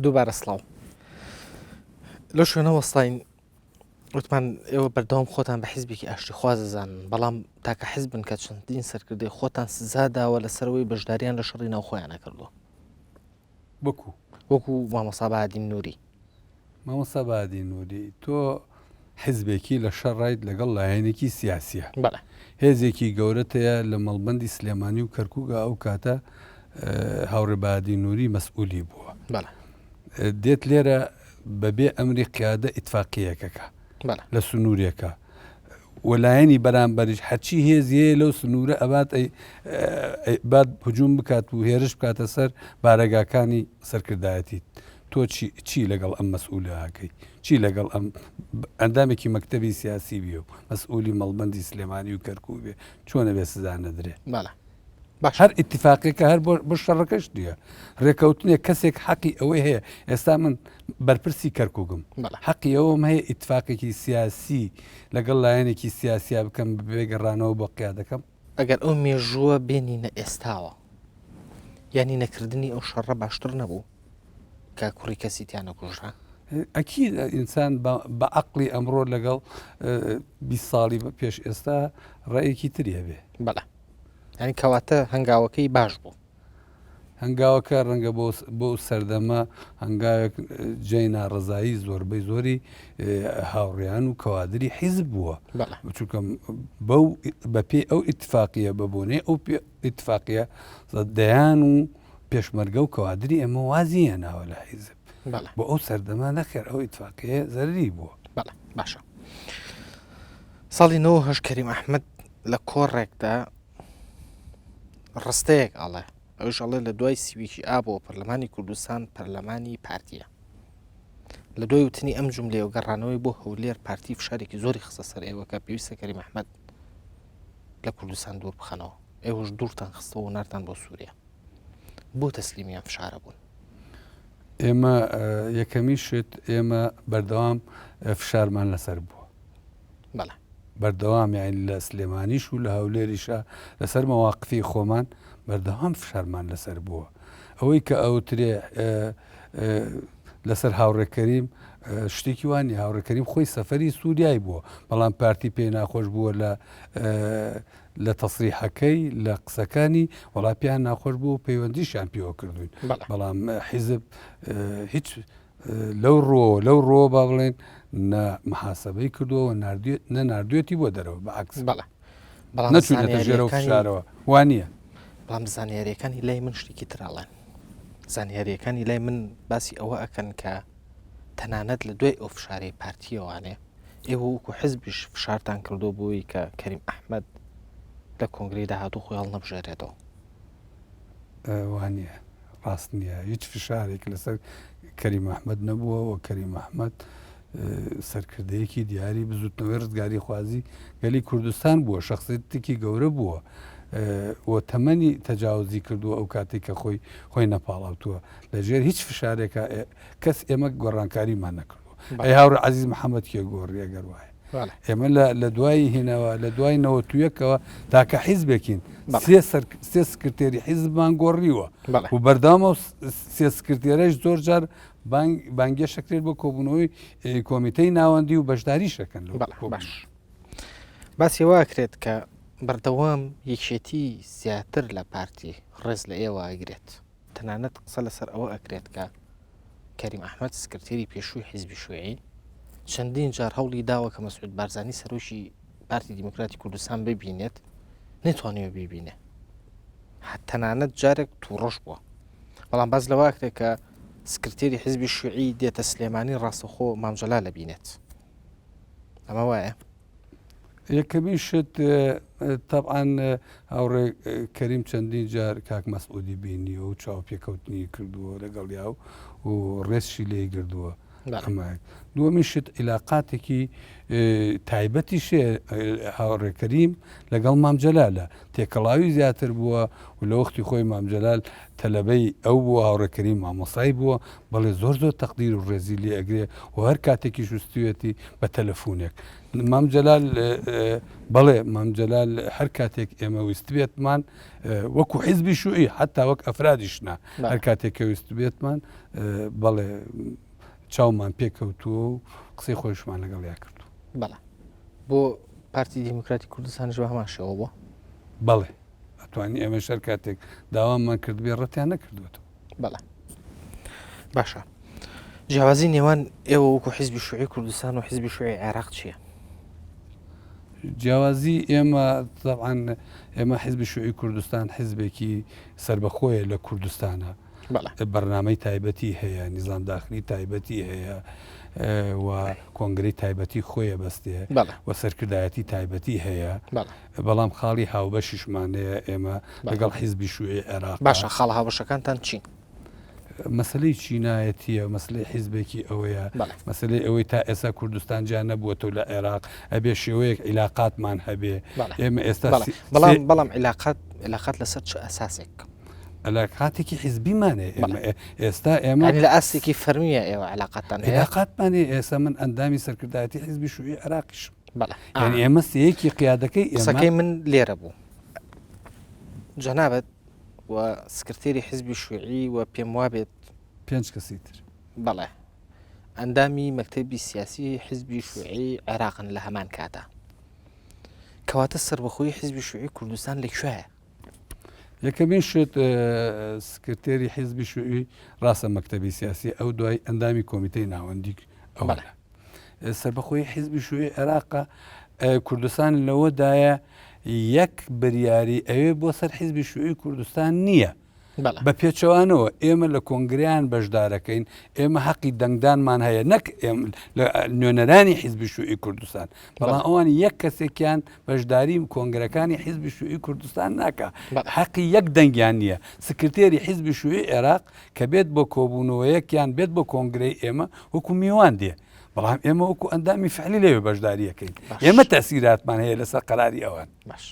دووبارە سڵاو لە شوێنە وەستاین وتمان ئێوە بەردەوام خۆتان بە حیزبێکی ئاشتی خوازەزانن بەڵام تاکە حیزبن کە چەندین سەرکردەی خۆتان سزاداوە لەسەرەوەی بەشداریان لە شەڕی ناوخۆیان نەکردووە وەکو مامۆستا بەهادین نووری. مامۆستا بەهادین نووری تۆ حیزبێکی لە شەڕ ڕایت لەگەڵ لایەنێکی سیاسیە هێزێکی گەورەتەیە لە مەڵبەندی سلێمانی و کەرکووگە ئەو کاتە هاوڕێ بەهادین نووری مەسئولی بووە دێت لێرە بەبێ ئەمری قیادە ئیتفاقیەکەکە لە سنوورێکە وەلایەنی بەرامبەریش هەرچی هێزیەیە لەو سنوورە ئەبات بات هجووم بکات و هێرش بکاتە سەر بارەگاکانی سەرکردایەتی تۆ چی لەگەڵ ئەم مەسئولەکەی چی لەگەڵ ئەم ئەندامێکی مەکتەبی سیاسی بیە و مەسئولی مەڵبەندی سلێمانی و کەرکوو بێ چۆنە بێ سزا نەدرێ هەر ئیتفاقێکە هەر بۆ شەڕەکەش دیە ڕێکەوتنێک کەسێک حەقی ئەوەی هەیە ئێستا من بەرپرسی کەرکووگم حەقی ئەوەم هەیە ئیتفاقێکی سیاسی لەگەڵ لایەنێکی سیاسیا بکەم بێگەڕانەوە بۆ قیادەکەم ئەگەر ئەو مێژووە بێنینە ئێستاوە ینی نەکردنی ئەو شەڕە باشتر نەبوو کە کوڕی کەسی تیانە کوژرا ئەکی ئینسان بە عقلی ئەمڕۆ لەگەڵ 20 ساڵی پێش ئێستا ڕێیەکی تریە بێ ینی کەواتە هەنگاوەکەی باش بوو هەنگاوەکە ڕەنگە بۆ سەردەما هەنگاوێک جێی ناڕزایی زۆربەی زۆری هاوڕێیان و کەوادری حیزب بووە چونکە بە پێی ئەو ئیتفاقیە بەبوونێ ئەو ئیتفاقیە دەیان و پێشمەرگە و کەوادری ئەمە وازیە ناوە لە حیزب بۆ ئەو سەردەما نەخێر ئەو ئیتفاقیە زەرری بووە باشە ساڵی 1970 کەریم ئەحمەد لە کۆڕێکدا ڕستەیەک ئاڵێ ئەوش ئەڵێ لە دوای سیویکی ئابەوە پەرلەمانی کوردستان پەرلەمانی پارتیە لە دوای وتنی ئەم جوملەیە و گەڕانەوەی بۆ هەولێر پارتی فشارێکی زۆری خستە سەر ئێوەکە پێویستە کەریم ئەحمەد لە کوردستان دوور بخەنەوە ئێوەش دوورتان خستەوە و نارتان بۆ سووریا بۆ تەسلیمیان فشارە بوون ئێمە یەکەمی شت ئێمە بەردەوام فشارمان لەسەر بووە بەردەوام یان لە سلێمانیش و لە هەولێریشە لەسەر مەواقفی خۆمان بەردەوام فشارمان لەسەر بووە ئەوەی کە ئەوترێ لەسەر هاوڕێکەریم شتێکی وانی هاوڕێکەریم خۆی سەفەری سووریای بووە بەڵام پارتی پێی ناخۆش بووە لە تەسریحەکەی لە قسەکانی وەڵاپیان ناخۆش بوو و پەیوەندیشیان پێوە کردوین بەڵام حیزب هیچ لەو ڕۆ با بڵێن محاسبەی کردووە نە نردوێتی بۆ دەرەوە بەعکس نەچوونێتە ژێرە و فشارەوە وانە بەڵام زانیاریەکانی لای من شتێکی تراڵێن زانیاریەکانی لای من باسی ئەوە ئەکەن کە تەنانەت لە دوای ئەو فشارەی پارتیەوانێ ئێوە وەکو حیزبیش فشارتان کردو بووی کە کەریم ئەحمەد لە کۆنگرەی داهاتوو خۆیاڵ نەبژێرێتەوە وانە ڕاست نییە هیچ فشارێک لەسەر کەریم ئەحمەد نەبووە و کەریم ئەحمەد سەرکردەیەکی دیاری بزوتنەوەی ڕزگاری خوازی گەلی کوردستان بووە شەخصیەتێکی گەورە بووە و تەمەنی تەجاوزی کردووە ئەو کاتێک کە خۆی نەپاڵاوتووە لەژێر هیچ فشارێکە کەس ئێمە گۆڕانکاریمان نەکردووە ئەی هاوڕێ عەزیز محەممەد کێ گۆڕی ئەگەر وایە ئێمە لە دوای هینەوە لە دوای نەوەتویەکەوە تاکە حیزبێکین سێ سکرتێری حیزبمان گۆڕیوە و بەردەوامە سێ سکرتێرەش زۆر جار بانگێ شەکرێت بۆ کۆبوونەوەی کۆمیتەی ناوەندی و بەشداری شەکەن باش باسی واکرێت کە بەردەوام یەکێتی زیاتر لە پارتی ڕێز لە ئێوە ئەگرێت تەنانەت قسە لەسەر ئەوە ئەکرێت کە کەریم ئەحمەد سکرتێری پێشووی حیزبی شوێعی چەندین جار هەوڵی داوە کە مەسعود بارزانی سەرۆشی پارتی دیموکراتی کوردستان ببینێت نەتوانێت ببینێ تەنانەت جارێک تووڕۆژ بووە بەڵام باز لەواکرێت کە سکرتێری حیزبی شوێعی دێتە سلێمانی ڕاستەخۆ مامجەلا لە بینێت ئەمە وایە یەکەمی شت تەبعاان هاوڕێ کەریم چەندین جار کاک مەسعودی بینیوە و چاو پێکەوتنی کردووە لەگەڵ یا و ڕێزشی لێ گردووە دووەمی شت عیلاقاتێکی تایبەتی شێ هاوڕێکەریم لەگەڵ مامجەلالە تێکەڵاوی زیاتر بووە و لە وەختی خۆی مامجەلال تەلەبەی ئەو بووە هاوڕێکەریم مامۆسایی بووە بەڵێ زۆر تەقدیر و ڕێزی لێ ئەگرێ و هەر کاتێکی شوستوێتی بە تەلەفۆنێک مامجەلال بەڵێ مامجەلال هەر کاتێک ئێمە ویست بێتمان وەکو حیزبی شوعی حتا وەک ئەفرادیشنا هەر کاتێککە ویست بێتمان بەڵێ چاومان پێکەوتووە و قسەی خۆشمان لەگەڵ یا کردو بەڵێ بۆ پارتی دیموکراتی کوردستانش بە هەمان شێوە بووە بەڵێ ئەتوانی ئێمە شەر کاتێک داوامان کردبێ ڕەتیان نەکردوێتەوە بەڵێ باشە جیاوازی نێوان ئێوە وەکو حیزبی شوعی کوردستان و حیزبی شوعی عێراق چییە؟ جیاوازی ئێمە طبعاً ئێمە حیزبی شوعی کوردستان حیزبێکی سربەخۆیە لە کوردستانە بەرنامەی تایبەتی هەیە نیزام داخلی تایبەتی هەیە و کۆنگرەی تایبەتی خۆیە بەستێ و سەرکردایەتی تایبەتی هەیە بەڵام خاڵی هاوبەشیشمانەیە ئێمە لەگەڵ حیزبی شوعی عێراق باشە خاڵ هاوبەشەکانتان چی؟ مەسلەی چینایەتیە مەسلەی حیزبێکی ئەوەیە مەسلەی ئەوەی تا ئێستا کوردستان جا نەبووەتەوە لە عێراق ئەبێ شێوەیەک عیلاقاتمان هەبێ ئێمە ئێستا بەڵام عیلاقات لەسەر چ ئەساسێک علاقاتێکی حیزبیمانێ ئێستا ئێمە لە ئاستێکی فەرمیە ئێوە علاقاتان علاقاتمانێ ئێستا من ئەندامی سەرکردایەتی حیزبی شوعی عێراقیشم یعنی ئێمە سەیەکی قیادەکەی ئێمەکەی من لێرە بوو جەنابەت و سکرتێری حیزبی شوعی و پێم وابێت 5 کەسی تر بەڵێ ئەندامی مەکتەبی سیاسی حیزبی شوعی عێراقن لە هەمان کاتە کەواتە سەربەخۆیی حیزبی شوعی کوردستان لەکوێیە؟ یەکەمین شت سکرتێری حیزبی شوعی ڕاستە مەکتەبی سیاسی ئەو دوای ئەندامی کۆمیتەی ناوەندی ئەوە سەربەخۆی حیزبی شوعی عێراقە کوردستان لەوەدایە یەک بریاری ئەوێ بۆ سەر حیزبی شوعی کوردستان نییە بە پێچەوانەوە ئێمە لە کۆنگریان بەشدارەکەین ئێمە حەقی دەنگدانمان هەیە نەک نوێنەرانی حیزبی شوعی کوردستان بەڵام ئەوان یەک کەسێکیان بەشداری کۆنگرەکانی حیزبی شوعی کوردستان ناکە حەقی یەک دەنگیان نییە سکرتێری حیزبی شوعی عێراق کە بێت بۆ کۆبوونەوەیەکیان بێت بۆ کۆنگرەی ئێمە وەکو میوان دێ بەڵام ئێمە وەکو ئەندامی فعلی لەوێ بەشداریەکەین ئێمە تەسیراتمان هەیە لەسەر قەراری ئەوان باش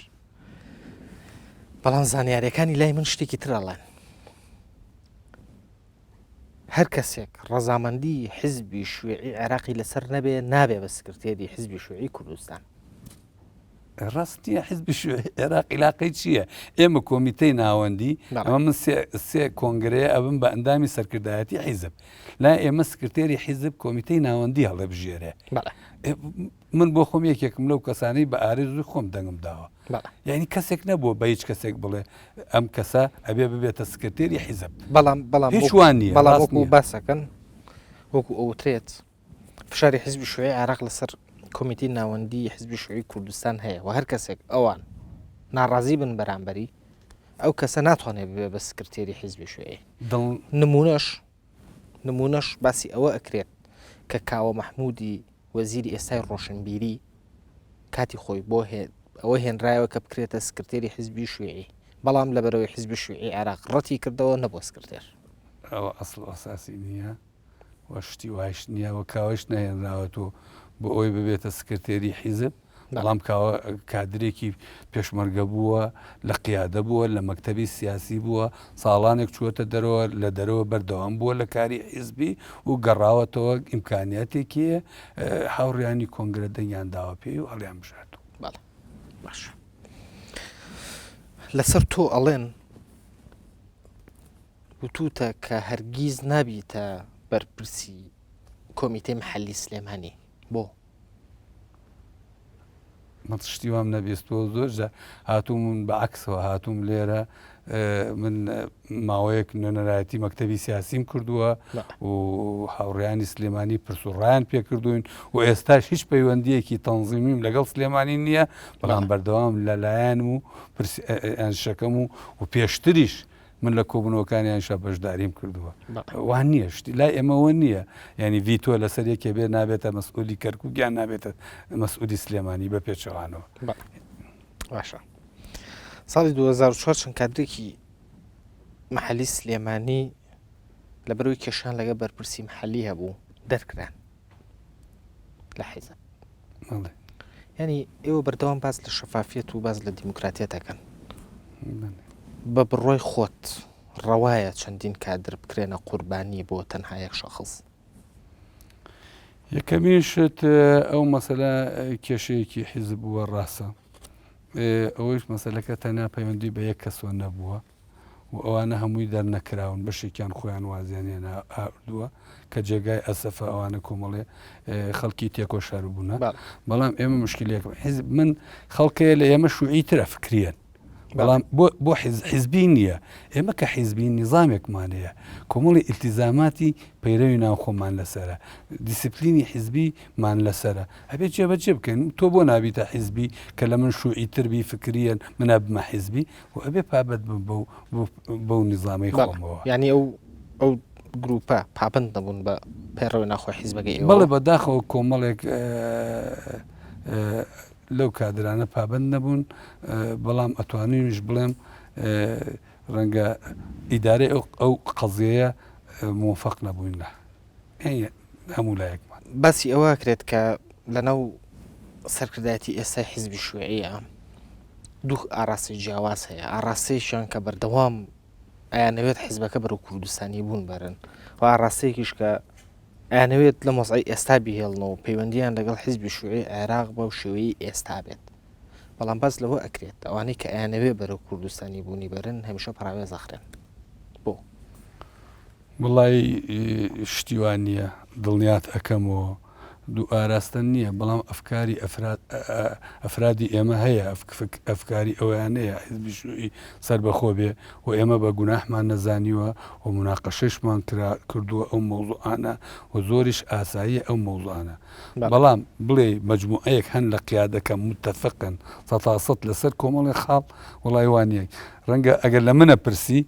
بەڵام زانیاریەکانی لای من شتێکی ترەڵێن هەر کەسێک ڕەزامەندی حیزبی شوعی عێراقی لەسەر نەبێ نابێ بە سکرتێری حیزبی شوعی کوردستان ڕاستیە حیزبی شوعی عێراق عیلاقەی چییە؟ ئێمە کۆمیتەی ناوەندی ئەمە من سێ کۆنگرەیە ئەبم بە ئەندامی سەرکردایەتی حیزب لا ئێمە سکرتێری حیزب کۆمیتەی ناوەندی هەڵێ بژێرێ من بۆ خۆم یەکێکم لەو کەسانەی بە ئارێزوی خۆم دەنگم داوە یعنی کەسێک نەبووە بە هیچ کەسێک بڵێ ئەم کەسە ئەبێ ببێتە سکرتێری حیزب بەڵام هیچوان نیە بەڵام وەکو باسەکەن وەکو ئەوترێت فشاری حیزبی شوعی عێراق لەسەر کۆمیتی ناوەندی حیزبی شوعی کوردستان هەیە و هەر کەسێک ئەوان ناڕازی بن بەرامبەری ئەو کەسە ناتوانێت ببێ بە سکرتێری حیزبی شوعی نمونەش باسی ئەوە ئەکرێت کە کاوە مەحموودی وەزیری ئێستای ڕۆشنبیری کاتی خۆی بۆ ئەوە هێنرایەوە کە بکرێتە سکرتێری حیزبی شوعی بەڵام لەبەرەوەی حیزبی شوعی عێراق ڕەتی کردەوە نەبووە سکرتێر ئەوە ئەسڵ ئەساسی نییە وەشتی وایش نییە و کاوەش نەهێنراوەتەوە بۆ ئەوی ببێتە سکرتێری حیزب بەڵام کادرێکی پێشمەرگە بووە لە قیادە بووە لە مەکتەبی سیاسی بووە ساڵانێک چووەتە دەرەوە لە دەرەوە بەردەوام بووە لە کاری حیزبی و گەڕاوەتەوە ئیمکانیاتێکی هاوڕیانی کۆنگرە دەنگیان داوە پێی و هەڵیان بژاتوە باش لەسەر تۆ ئەڵێن وتوتە کە هەرگیز نابیتە بەرپرسی کۆمیتەی محەلی سلێمانی بۆ من شتی وام نەبیستەوە زۆرجە هاتووم من بەعکسەوە هاتووم لێرە من ماوەیەک نوێنەرایەتی مەکتەبی سیاسیم کردووە و هاوڕێیانی سلێمانی پرسوڕایان پێکردوین و ئێستاش هیچ پەیوەندیەکی تەنزیمیم لەگەڵ سلێمانی نییە بەڵام بەردەوام لەلایەنم و ئەنشەکەم و پێشتریش من لە کۆبوونەوەکانیانشا بەشداریم کردووە وان نییە شتی لای ئێمەوە نییە ینی ڤیتۆ لەسەر یەکێ بێ نابێتە مەسئولی کەرکووکیان نابێتە مەسئولی سلێمانی بە پێچەوانەوە باشە ساڵی 2004 چەند کادرێکی محەلی سلێمانی لەبەرەوەی کێشان لەگە بەرپرسی محەلی هەبوو دەرکران لە حیزب ینی ئێوە بەردەوام باز لە شەفافیت و باز لە دیموکراتیە دەکەن بە بڕۆی خۆت ڕەوایە چەندین کادر بکرێنە قوربانی بۆ تەنها یەک شەخص یەکەمیشت ئەو مەسەلە کێشەیەکی حیزب بووە ڕاستە ئەوەیش مەسەلەکە تەنیا پەیوەندی بە یەک کەسۆ نەبووە و ئەوانە هەمووی دەرنەکراون بەشێکیان خۆیان وازیانیان ئاردووە کە جێگای ئەسەفە ئەوانە کۆمەڵێ خەڵکی تێکۆشار بوونە بەڵام ئێمە مشکلەکە حیزب من خەڵکەیە لە ئێمە شوعیترە فکریان بەڵام بۆ حیزبی نییە ئێمە کە حیزبی نیظامێکمانەیە کۆمەڵی ئیلتیزاماتی پەیرەوی ناوخۆمان لەسرە دیسیپلینی حیزبیمان لەسرە ئەبێت جێبەجێ بکەین تۆ بۆ نابیتە حیزبی کە لە من شوعیتربی فکریان منە بمە حیزبی و ئەبێ پابەت بەو نیظامی خۆمەوە یعنی ئەو گروپە پابند نەبوون بە پەیڕەوی ناخۆ حیزبەکەی بەڵێ بەداخەوە کۆمەڵێک لەو کادرانە پابند نەبوون بەڵام ئەتوانیش بڵێم ڕەنگە ئیدارەی ئەو قەزیەیە موفق نەبووین لە هەموو لایەکمان باسی ئەوە کرێت کە لەناو سەرکردایەتی ئێستای حیزبی شوێعیە دوو ئاراسی جیاواز هەیە ئاراستەیەکیان کە بەردەوام ئەیانەوێت حیزبەکە بەرەو کوردستانی بوون بەرن و ئاراستەیەکیش کە ئەیانەوێت لە مۆزعی ئێستا بهێڵنەوە پەیوەندیان لەگەڵ حیزبی شوێعی عێراق بەو شێوەیەی ئێستا بێت بەڵام باز لەوە ئەکرێت ئەوانەی کە ئەیانەوێت بەرەو کوردستانی بوونی بەرن هەمیشە پراوێز ئەخرێن بۆ وڵی شتیوان نییە دڵنیات ئەەکەمەوە دوو ئاراستە نییە بەڵام ئەفکاری ئەفرادی ئێمە هەیە ئەفکاری ئەویانەیە حیزبی شوعی سەر بەخۆ بێ و ئێمە بە گوناحمان نەزانیوە و مناقەشەشمان کردووە ئەو مەوضوعانە و زۆریش ئاساییە ئەو مەوضوعانە بەڵام بڵێ مەجموعەیەک هەن لە قیادەکە متتەفقن سەتاسەد لەسەر کۆمەڵی خاڵ وڵای وانە ڕەنگە ئەگەر لە منە پرسی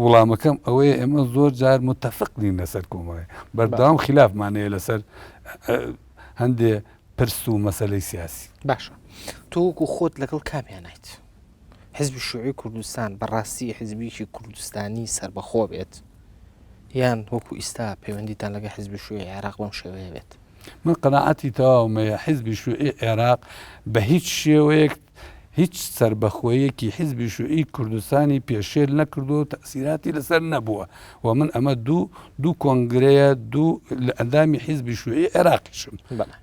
وڵامەکەم ئەوەیە ئێمە زۆر جار متتەفق نین لەسەر کۆمەڵی بەردەوام خلافمانەیە لەسەر هەندێ پرس و مەسەلەی سیاسی باشە تۆ وەکو خۆت لەگەڵ کامیانیت حیزبی شوعی کوردستان بەڕاستی حیزبیکی کوردستانی سربەخۆ بێت یان وەکو ئیستا پەیوەندیتان لەگە حیزبی شوعی عێراق بەم شێوەیە بێت من قەناعەتی تەواومەیە حیزبی شوعی عێراق بە هیچ شێوەیەک هیچ سربەخۆیەکی حیزبی شوعی کوردستانی پێشێل نەکردو و تەسیراتی لەسەر نەبووە و من ئەمە دوو کۆنگرەیە دوو لە ئەندامی حیزبی شوعی عێراقیشم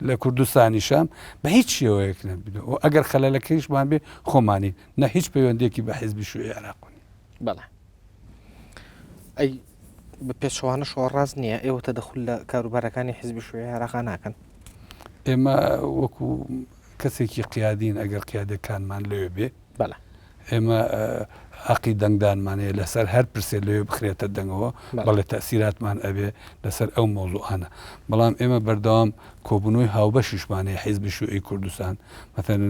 لە کوردستانی شام بە هیچ شێوەیەک نەبیدەوە و ئەگەر خەلەلەکەیشمان بێ خۆمانی نە هیچ پەیوەندێکی بە حیزبی شوعی عێراقی بەڵێ ئەی بە پێچەوانە شۆڕاز نییە ئێوە تەدەخل لە کاروبارەکانی حیزبی شوعی عێراق ناکەن ئێمە وەکو کەسێکی قیادین ئەگەر قیادەکانمان لەوێ بێ ئێمە حەقی دەنگدانمانەیە لەسەر هەر پرسێ لەوێ بخرێتە دەنگەوە بەڵێ تەسیراتمان ئەبێ لەسەر ئەو مۆزوعانە بەڵام ئێمە بەردەوام کۆبوونەوەی هاوبەشیشمانەیە حیزبی شوعی کوردستان مەثەن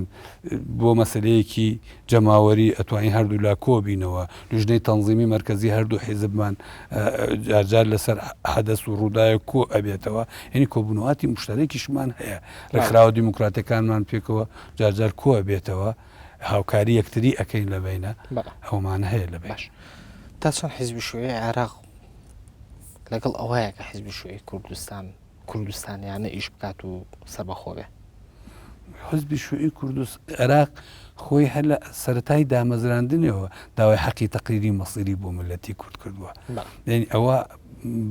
بۆ مەسەلەیەکی جەماوەری ئەتوانی هەردوو لا کۆبینەوە لیژنەی تەنزیمی مەرکەزی هەردوو حیزبمان جارجار لەسەر حەدەس و ڕووداوە کۆ ئەبێتەوە یعنی کۆبوونەواتی مشتەرەکیشمان هەیە ڕێکخراوە دیموکراتەکانمان پێکەوە جارجار کۆ ئەبێتەوە هاوکاری یەکتری ئەەکەین لە بینە ئەومان هەیە لە باش تا چەند حیزبی شوعی عێراق لەگەڵ ئەوەیە کە حیزبی شوعی کوردستانیانە ئیش بکات و سەربەخۆ بێ حیزبی شوعی عێراق خۆی هەر لە سەرەتای دامەزراندنەوە داوای حەقی تەقریری مەسیری بۆ ملەتی کورد کردووە ئەوە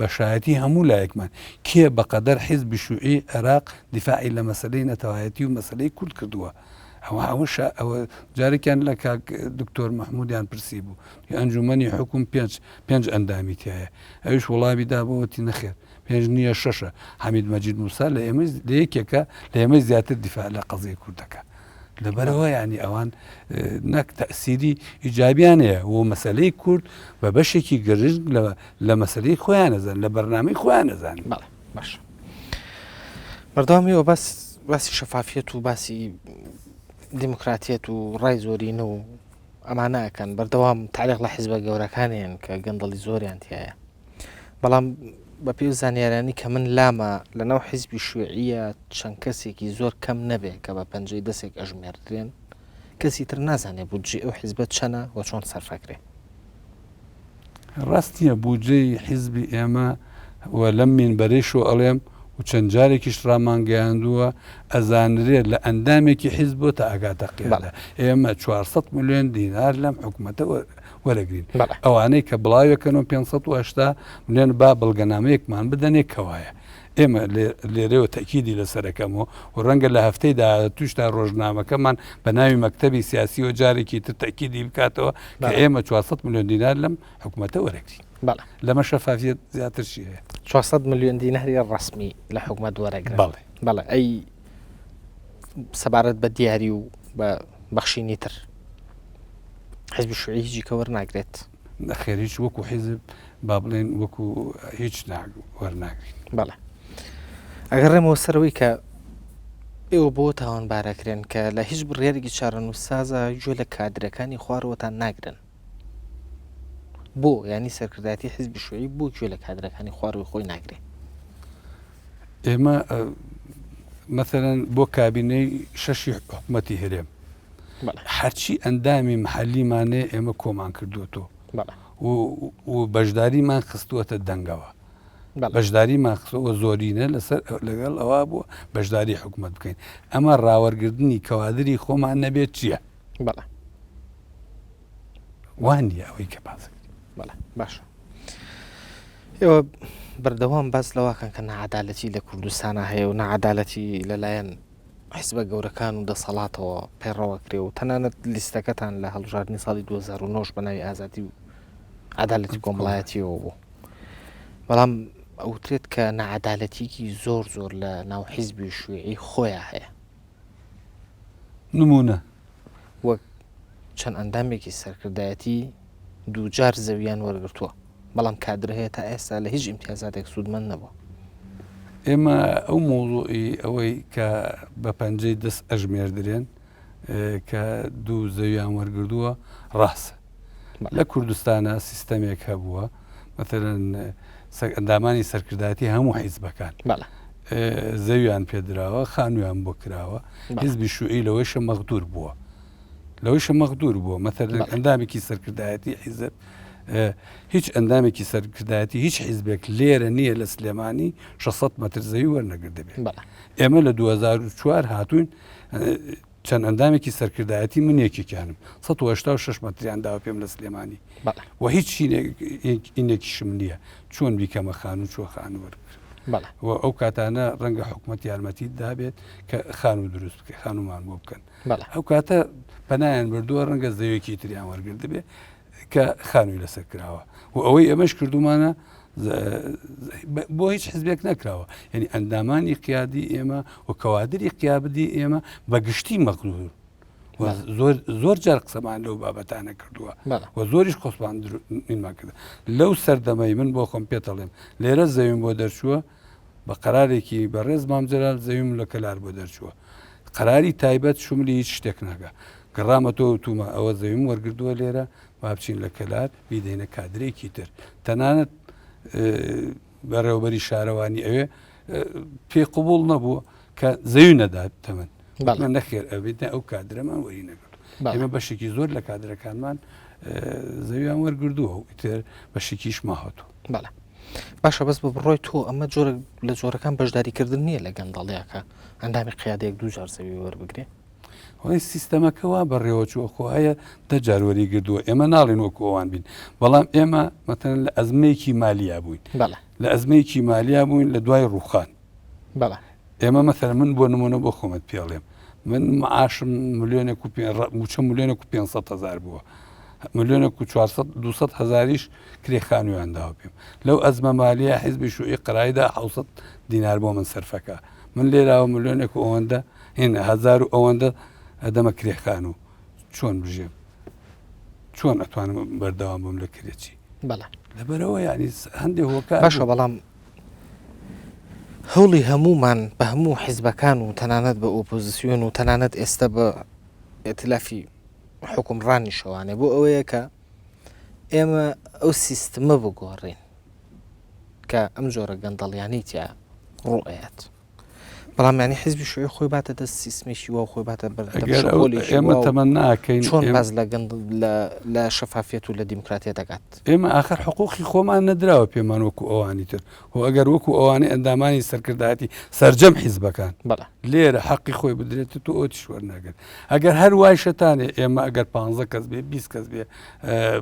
بەشایەتی هەموو لایەکمان کێ بەقەدەر حیزبی شوعی عێراق دیفاعی لە مەسەلەی نەتەوایەتی و مەسەلەی کورد کردووە ئەوە جارێکیان لە کاک دکتۆر مەحموودیان پرسی بوو ئەنجومەنی حکوم پێنج ئەندامی تایە ئەوش وڵامی دابەوەتی نەخێر پێنج نییە شەشە حەمید مەجید موسا لە ئێمە لە یەکێکە لە ئێمە زیاتر دیفاع لە قەزیە کوردەکە لەبەرەوە ینی ئەوان نەک تەسیری ئیجابیانەیە و مەسەلەی کورد بە بەشێکی گرنگ لە مەسەلەی خۆیان نەزان لە بەرنامەی خۆیان نەزان باش بەردەوامیەوە باسی شەفافیەت و باسی دیموکراتیەت و ڕای زۆرینە و ئەمانەکەن بەردەوام تعلیق لە حیزبە گەورەکانیان کە گەندەڵی زۆریان تایە بەڵام بە پێی زانیارانی کە من لامە لەناو حیزبی شوێعیە چەند کەسێکی زۆر کەم نەبێ کە بە پەنجەی دەستێک ئەژمێردرێن کەسی تر نازانێ بودجێ ئەو حیزبە چەنە و چۆن سەرفەکرێ ڕاستیە بودجەی حیزبی ئێمە و لەم مینبەرەیشەوە ئەڵێم و چەند جارێکیش ڕامانگەیاندووە ئەزانرێت لە ئەندامێکی حیزب بۆ تا ئاگاتە قیادە ئێمە 400 ملیۆن دینار لەم حکوومەتە وەرەگرین ئەوانەی کە بڵاوێکەنەوە 580 ملیۆن با بڵگەنامەیەکمان بدەنێ کەوایە ئێمە لێرەوە تەکیدی لەسەرەکەمەوە و ڕەنگە لە هەفتەیدا توشتا ڕۆژنامەکەمان بە ناوی مەکتەبی سیاسی و جارێکی تر تەکیدی بکاتەوە کە ئێمە 400 ملیۆن دینار لەم حکوومەتە وەرەگرین لەمە شەفافیت زیاتر چی هەیە 400 ملیۆن دیناری ڕسمی لە حکوومەت وەرەگرن بەڵێ ئەی سەبارەت بە دیاری و بە بەخشینی تر حیزبی شوعی هیچی کە وەرناگرێت خێر هیچ وەکو حیزب با بڵێن وەکو هیچ وەرناگرین بەڵێ ئەگەڕێمەوە سەرەوەی کە ئێوە بۆ تاوانبارەکرێن کە لە هیچ بڕیارێکی چارەنووسسازە گوێ لە کادرەکانی خوارەوەتان ناگرن بۆ ینی سەرکردایەتی حیزبی شوعی بۆ گوێ لە کادرەکانی خوارەوەی خۆی ناگرێت ئێمە مثلەن بۆ کابینەی شەشی حکوومەتی هەرێم هەرچی ئەندامی محەلیمانێ ئێمە کۆمان کردووەتەوە و بەشداریمان خستووەتە دەنگەوە بەشداریمان خستەوە زۆرینە لەسەر لەگەڵ ئەوە بووە بەشداری حکوومەت بکەین ئەمە ڕاوەرگردنی کەوادری خۆمان نەبێت چییە وانە ئەوەی کە باز باشە ئێوە بەردەوام باس لەواکەن کە نەعەدالەتی لە کوردستانە هەیە و نەعەدالەتی لەلایەن حیزبە گەورەکان و دەسەڵاتەوە پێڕەوە کرێ و تەنانەت لیستەکەتان لە هەڵبژاردننی ساڵی 2009 بە ناوی ئازادی و عەدالەتی کۆمەڵایەتیەوە بوو بەڵام ئەوترێت کە نەعەدالەتیکی زۆر لە ناو حیزبی شوێعی خۆیان هەیە نمونە وەک چەند ئەندامێکی سەرکردایەتی دووجار زەویان وەرگرتووە بەڵام کادر هەیە تا ئێستا لە هیچ ئیمتیازاتێک سوودمەند نەبووە ئێمە ئەو مۆزوعی ئەوەی کە بە پەنجەی دەست ئەژمێردرێن کە دوو زەویان وەرگردووە ڕاستە لە کوردستانە سیستەمێک هەبووە مثلەن ئەندامانی سەرکردایەتی هەموو حیزبەکان زەویان پێدراوە خانوویان بۆ کراوە حیزبی شوعی لەوەیشە مەغدور بووە مثلەن ئەندامێکی سەرکردایەتی حیزب هیچ ئەندامێکی سەرکردایەتی هیچ حیزبێک لێرە نییە لە سلێمانی 600 مەتر زەوی وەرنەگردبێت ئێمە لە 2004 هاتوین چەند ئەندامێکی سەرکردایەتی من یەکێکیانم 186 مەتریان داوە پێم لە سلێمانی و هیچ ئینێکیشم نییە چۆن بیکەمە خانوو چۆ خانووەرگر و ئەو کاتانە ڕەنگە حکوومەت یارمەتی دابێت کە خانوو دروست بکە خانومان بۆ بکەن ئەو کاتە پەنایان بردووە ڕەنگە زەویەکی تریان وەرگرد بێ کە خانووی لەسەر کراوە و ئەوەی ئەمەش کردومانە بۆ هیچ حزبێک نەکراوە یعنی ئەندامانی قیادی ئێمە و کەوادری قیابدی ئێمە بەگشتی مەغرور زۆر جار قسەمان لەو بابەتانە کردووە و زۆریش خۆسمان نینمان کردە لەو سەردەمەی من بۆ خۆم پێتەڵێم لێرە زەویم بۆ دەرچووە بە قەرارێکی بەڕێز مامجلال زەویم لە کەلار بۆ دەرچووە قەراری تایبەت شوملی هیچ شتێک ناکە گەڕامەتەوە تومە ئەوە زەویم وەرگردووە لێرە با بچین لە کەلار بیدەینە کادرێکی تر تەنانەت بەڕێوبەری شارەوانی ئەوێ پێ قوبوڵ نەبووە کە زەوی نەدات تەمەن نەخێر ئەبێت ئەو کادرەمان وەری نەگرت ئێمە بەشێکی زۆر لە کادرەکانمان زەویان وەرگردووە و ئیتر بەشێکیش ماهاتوو باشە بەس بە بڕۆی تۆ ئەمە جۆرە لە جۆرەکان بەشداریکردن نییە لە گەندەڵیاکە ئەندامی قیادەیەک دووجار زەوی وەربگرێ وەی سیستەمەکەوا بەڕێوەچوە خۆ هەیە دەجاروەری گردووە ئێمە ناڵین وەکو ئەوان بین بەڵام ئێمە مەتەن لە ئەزمەیەکی مالیا بووین لە ئەزمەیەکی مالیا بووین لە دوای ڕووخان ئێمە مەثەن من بۆ نمونە بۆ خۆمت پێڵێم من معاشم ملیۆنێک موچە ملیۆنێک و 500,000 بووە ملیۆنێک و 200 هزاریش کرێ خانوویان داوە پێم لەو ئەزمە مالیە حیزبی شوعی قەرایدا 700 دینار بۆ من سەرفەکە من لێراوە ملیۆنێک و ئەوەندە هێنە هزار و ئەوەندە ئەدەمە کرێخان و چۆن بژێم چۆن ئەتوانم بەردەوام بم لە کرێکی لەبەرەوە ینی هەندێک هۆکار باشە بەڵام هەوڵی هەمومان بە هەموو حیزبەکان و تەنانەت بە ئۆپۆزیسیۆن و تەنانەت ئێستا بە ئێتلافی حکومڕانی شەوانێ بۆ ئەوەیە کە ئێمە ئەو سیستمە بگۆڕین کە ئەم جۆرە گەندەڵیانی تیا ڕوئەت بەڵام ینی حیزبی شوێ خۆی باتە دەست سیسمێکی وە خۆی باتە ئێمە تەمەناکەین چۆن باز لە گەند لە شەفافیەت و لە دیموکراتیە دەکات ئێمە ئاخر حقوقی خۆمان نەدراوە پێمان وەکو ئەوانی تر و ئەگەر وەکو ئەوانەی ئەندامانی سەرکردایەتی سەرجەم حیزبەکان لێرە حەقی خۆی بدرێت تو ئۆتی وەرناگرێت ئەگەر هەر وای شەتانێ ئێمە ئەگەر 15 کەس بێ 20 کەس بێ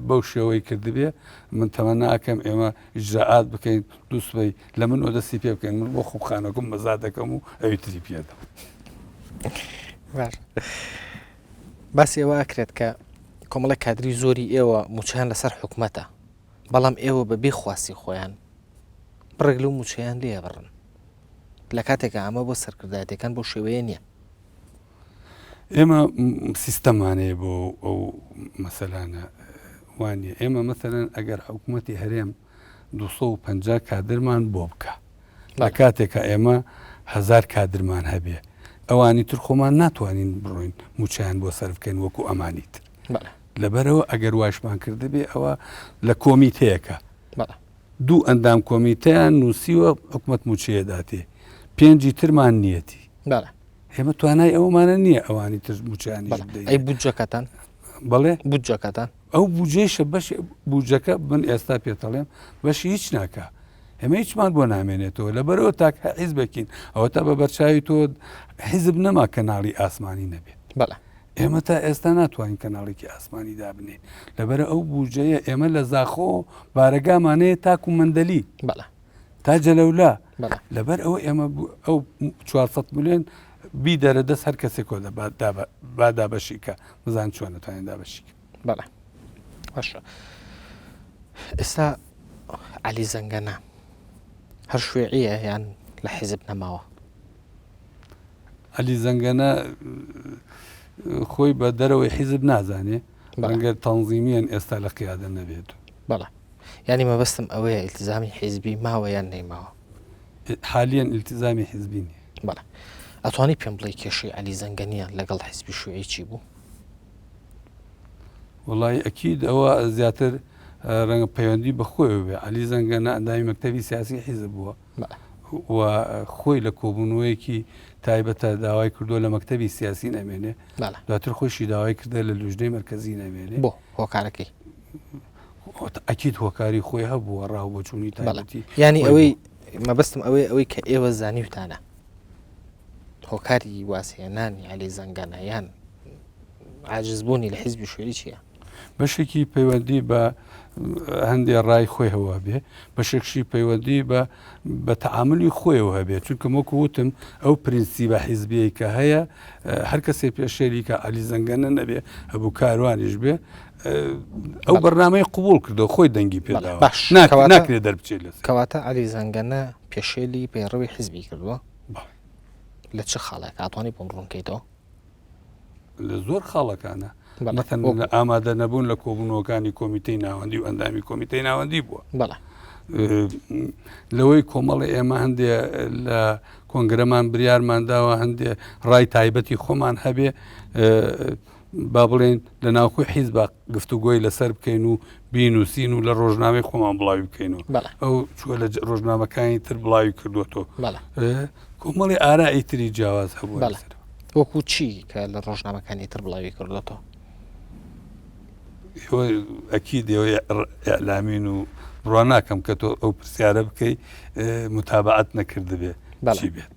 بەو شێوەی کردبێ من تەمەناکەم ئێمە ئیجراعات بکەین دووسبەی لە من ئۆدەستی پێ بکەین من بۆ خوبخانەکەم مەزا دەکەم و ئەوی تری پێدەم باسی ئەوە ئەکرێت کە کۆمەڵە کادری زۆری ئێوە موچیان لەسەر حکومەتە بەڵام ئێوە بەبێ خواسی خۆیان بڕێک لەو موچیان لێ بڕن لە کاتێکە ئەمە بۆ سەرکردایەتەکان بۆ شێوەیە نییە ئێمە سیستەمانەیە بۆ ئەو مەسەلانە وانە ئێمە مەسەلەن ئەگەر حکوومەتی هەرێم 250 کادرمان بۆ بکە لە کاتێکە ئێمە 1000 کادرمان هەبێ ئەوانی تر خۆمان ناتوانین بڕۆین موچیان بۆ سەرفکەین وەکو ئەمانی تر لەبەرەوە ئەگەر واشمان کردبێ ئەوە لە کۆمیتەیەکە دوو ئەندام کۆمیتەیان نووسیوە حکومەت موچەیەداتێ 5 ترمان نیەتی ئێمە توانای ئەومانە نییە ئەوانی تر موچیانی ئەی بودجەکەتان بەڵێ بودجەکەتان ئەو بجێشە بەش بودجەکە من ئێستا پێتەڵێم بەشی هیچ ناکە ئێمە هیچمان بۆ نامێنێتەوە لەبەرەوە تاک حیز بکەین ئەوە تا بە بەرچاوی تۆ حیزب نەما کەناڵی ئاسمانی نەبێت ئێمە تا ئێستا ناتوانین کەناڵێکی ئاسمانی دابنێ لەبەرە ئەو بودجەیە ئێمە لە زاخۆ بارەگامانەیە تاکو مندەلی تا جەلەولا لەبەر ئەوە ئێمە ئەو 400 ملیۆن بی دەرەدەست هەر کەسێک کۆ بادا بەشیکە مزان چۆن نتوانین دابەشیکە باشە ئێستا عەلی زەنگەنە هەر شوێعیە یان لە حیزب نەماوە عەلی زەنگەنە خۆی بە دەرەوەی حیزب نازانێ ڕەنگە تەنزیمیان ئێستا لە قیادە نەبێت ینی مەبەستم ئەوەیە ئیلتیزامی حیزبی ماوە یان نەیماوە حالیان ئیلتیزامی حیزبی نیە ئەتوانی پێم بڵێ کێشەی عەلی زەنگەنیە لەگەڵ حیزبی شوێعی چی بوو وڵی ئەکید ئەوە زیاتر ڕەنگە پەیوەندی بەخۆی بێ عەلی زەنگەنە ئەندامی مەکتەبی سیاسی حیزب بووە و خۆی لە کۆبوونەوەیەکی تایبەتە داوای کردووە لە مەکتەبی سیاسی نەمێنێ دواتر خۆشی داوای کردە لە لوژدەی مرکزی نەمێنێ بۆ هۆکارەکەی ئەکید هۆکاری خۆی هەبووە ڕاو بۆ چوونی تایبەتی ینی ئەوەی مەبەستم ئەوەی کە ئێوە زانیوتانە هۆکاری واسێنانی عەلی زەنگەنە یان عاجزبوونی لە حیزبی شوێری چییە بەشێکی پەیوەندی بە هەندێک ڕای خۆی هەوا بێ بەشێکشی پەیوەندی بە تەعاملی خۆیەوە هەبێت چونکە وەکو وتم ئەو پرینسیبە حیزبیەی کە هەیە هەر کەسێک پێشێری کە عەلی زەنگەنە نەبێ هەبوو کاروانیش بێ ئەو بەرنامەی قبول کردەوە خۆی دەنگی پێداوە ناکرێت دەربچێت لەس کەواتە عەلی زەنگەنە پێشێلی پەیڕەوی حیزبی کردووە لە چه خاڵێک ئاتوانی بۆم ڕوونکەیتەوە لە زۆر خاڵەکانە مەتەن ئامادە نەبوون لە کۆبوونەوەکانی کۆمیتەی ناوەندی و ئەندامی کۆمیتەی ناوەندی بووە لەوەی کۆمەڵی ئێمە هەندێ لە کۆنگرەمان بریارمانداوە هەندێ ڕای تایبەتی خۆمان هەبێ با بڵێن لە ناوخۆی حیزب گفتوگۆی لەسەر بکەین و بینوسین و لە ڕۆژنامەی خۆمان بڵاوی بکەینەوە ئەو چووە لە ڕۆژنامەکانی تر بڵاوی کردوەوە کۆمەڵی ئارایی تری جیاواز هەبوو وەکو چی کە لە ڕۆژنامەکانی تر بڵاوی کردوەوە ئەکی دێەوەی ئەعلامین و بڕوان ناکەم کە تۆ ئەو پرسیارە بکەی متابعەت نەکردبێ چی بێت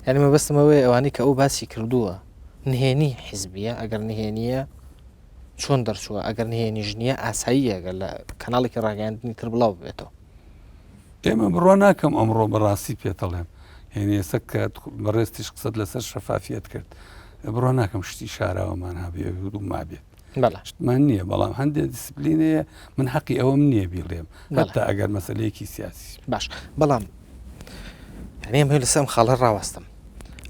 یعنی مەبەستمەوەی ئەوانی کە ئەو باسی کردووە نهێنی حیزبیە ئەگەر نهێنیە چۆن دەرچووە ئەگەر نهێنیش نییە ئاسایی ئەگەر لە کەناڵێکی ڕاگەاندنی تر بڵاو بێتەوە ئێمە بڕوان ناکەم ئەمڕۆ بەڕاستی پێتەڵێم هێنی ئێستا کە بەڕێستیش قسەت لەسەر شەفافیەت کرد بڕوان ناکەم شتی شاراوەمان هەبێ و مابێت شتمان نییە بەڵام هەندێک دیسپلینەیە من حەقی ئەوەم نییە بیڵێم هەتا ئەگەر مەسەلەیەکی سیاسی باش بەڵام هەنێم هێ لەسەم خاڵە ڕاوەستم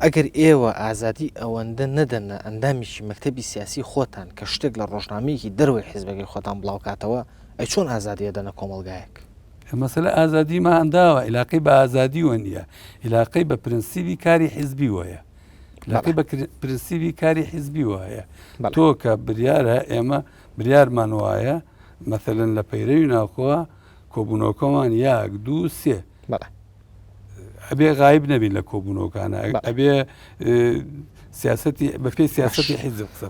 ئەگەر ئێوە ئازادی ئەوەندە نەدەنە ئەندامیشی مەکتەبی سیاسی خۆتان کە شتێک لە ڕۆژنامەیەکی دەروی حیزبەکەی خۆتان بڵاوکاتەوە ئەی چۆن ئازادیە دەنە کۆمەلگایەک مەسەلە ئازادیمان ئەنداوە عیلاقەی بە ئازادی وە نییە عیلاقەی بە پرنسیبی کاری حیزبی وەیە لاقی بە پرنسیبی کاری حیزبی وایە تۆ کە بریارە ئێمە بریارمان وایە مەثلەن لە پەیرەوی ناوخۆوە کۆبوونەوەکەمان یاک دوو سێ ئەبێ غایب نەبین لە کۆبوونەوەکانە ئەبێ سیاستی بەپێی سیاستی حیزب قسە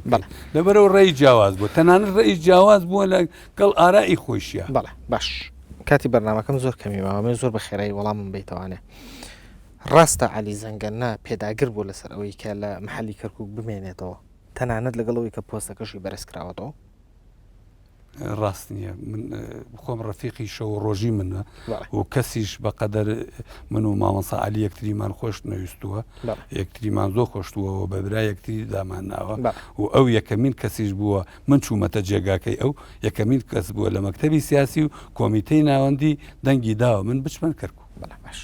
لەبەرەوە ڕێی جیاواز بوو تەنانەت ڕێی جیاواز بووە لەگەڵ ئارایی خۆشیە بەڵێ باش کاتی بەرنامەکەم زۆر کەمیماوە زۆر بە خێرایی وەڵامم بیتوانێ ڕاستە علی زەنگەنە پێداگر بوو لەسەر ئەوەی کە لە محلی کەرکووک بمێنێتەوە تەنانەت لەگەڵەوەی کە پۆستەکەشی بەرز کراوەتەوە ڕاست نییە من خۆم ڕەفیقی شەو ڕۆژی منە و کەسیش بەقەدەر من و مامەسا علی یەکتریمان خۆش نەویستووە یەکتریمان زۆر خۆشتووەوە بە برا یەکتری دامان ناوە و ئەو یەکەمین کەسیش بووە من چوومەتە جێگاکەی ئەو یەکەمین کەس بووە لە مەکتەبی سیاسی و کۆمیتەی ناوەندی دەنگی داوە من بچمەن کەرکوو باش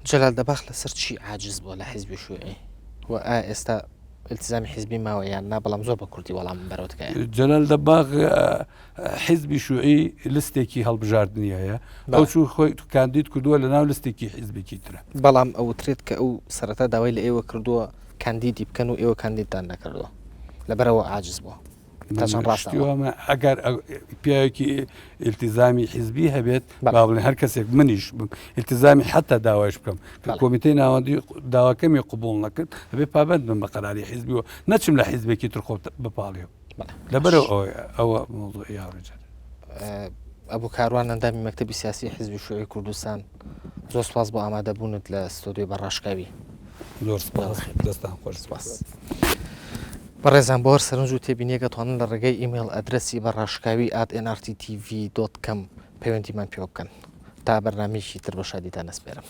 جەلال دەباخ لەسەر چی عاجز بووە لە حیزبی شوێعی و ئێستا التزامی حیزبی ماوە یان نا بەڵام زۆر بە کوردی وەڵام بەرەوتکە جەلال دەباغ حیزبی شوعی لستێکی هەڵبژاردنیایە ئەو چوو خۆی کاندید کردووە لە ناو لستێکی حیزبێکی ترە بەڵام ئەوترێت کە ئەو سەرەتا داوای لە ئێوە کردووە کاندیدی بکەن و ئێوە کاندیدتان نەکردووە لەبەرەوە عاجز بووە ڕاستیوامە ئەگەر پیاوێکی التزامی حیزبی هەبێت با بڵێن هەر کەسێک منیش التزامی حتا داوایش بکەم کۆمیتەی ناوەندی داواکەمی قبول نەکرد هەبێ پابند بم بە قەراری حیزبیەوە نەچم لە حیزبێکی تر خۆ بپاڵێەوە لەبەرەوە ئەوە مۆزوعی یاڕێجار ئەبوو کاروان ئەندامی مەکتەبی سیاسی حیزبی شوێعی کوردستان زۆر سپاس بۆ ئامادەبوونت لە ستۆدیۆ بەڕاشکاوی زۆر سپاس دەستان خۆش سپاس بەڕێزان بۆ هەر سەرنج و تێبینیەکە توانن لە ڕێگەی ئیمێل ئەدرەسی بەڕاشکاوی @nrttv.com پەیوەندیمان پێ بکەن تا بەرنامەیەکی تر بە شادیتان ئەسپێرم.